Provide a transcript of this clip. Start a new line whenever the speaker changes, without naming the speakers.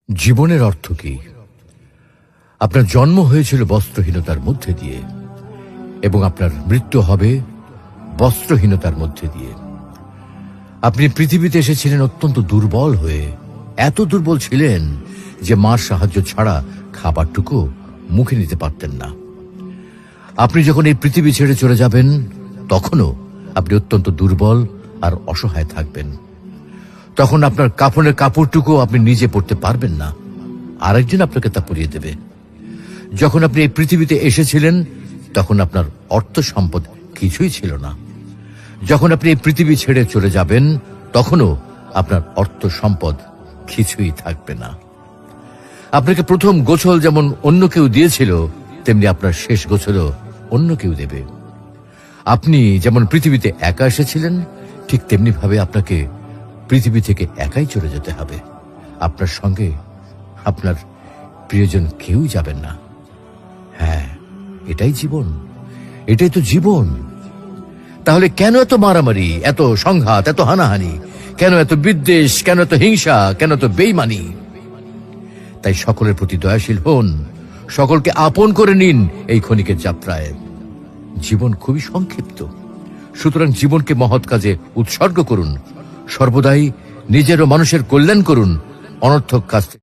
জীবনের অর্থ কি? আপনার জন্ম হয়েছিল বস্ত্রহীনতার মধ্যে দিয়ে এবং আপনার মৃত্যু হবে বস্ত্রহীনতার মধ্যে দিয়ে। আপনি পৃথিবীতে এসেছিলেন অত্যন্ত দুর্বল হয়ে, এত দুর্বল ছিলেন যে মার সাহায্য ছাড়া খাবারটুকু মুখে নিতে পারতেন না। আপনি যখন এই পৃথিবী ছেড়ে চলে যাবেন তখনও আপনি অত্যন্ত দুর্বল আর অসহায় থাকবেন। তখন আপনার কাফনের কাপড়টুকু আপনি নিজে পরতে পারবেন না, আরেকজন আপনাকে তা পরিয়ে দেবে। যখন আপনি এই পৃথিবীতে এসেছিলেন তখন আপনার অর্থ সম্পদ কিছুই ছিল না। যখন আপনি এই পৃথিবী ছেড়ে চলে যাবেন তখনও আপনার অর্থ সম্পদ কিছুই থাকবে না। আপনাকে প্রথম গোছল যেমন অন্য কেউ দিয়েছিল, তেমনি আপনার শেষ গোছলও অন্য কেউ দেবে। আপনি যেমন পৃথিবীতে একা এসেছিলেন, ঠিক তেমনি ভাবে আপনাকে পৃথিবী থেকে একাই চলে যেতে হবে। আপনার সঙ্গে আপনার প্রিয়জন কেউ যাবেন না। হ্যাঁ, এটাই জীবন, এটাই তো জীবন। তাহলে কেন এত মারামারি, এত সংঘাত, এত হানাহানি? কেন এত বিদ্বেষ? কেন এত হিংসা? কেন এত বেইমানি? তাই সকলের প্রতি দয়াশীল হন, সকলকে আপন করে নিন এই ক্ষণিকের যাত্রায়। জীবন খুবই সংক্ষিপ্ত, সুতরাং জীবনকে মহৎ কাজে উৎসর্গ করুন। সর্বদাই নিজের ও মানুষের কল্যাণ করুন, অনর্থক কাজ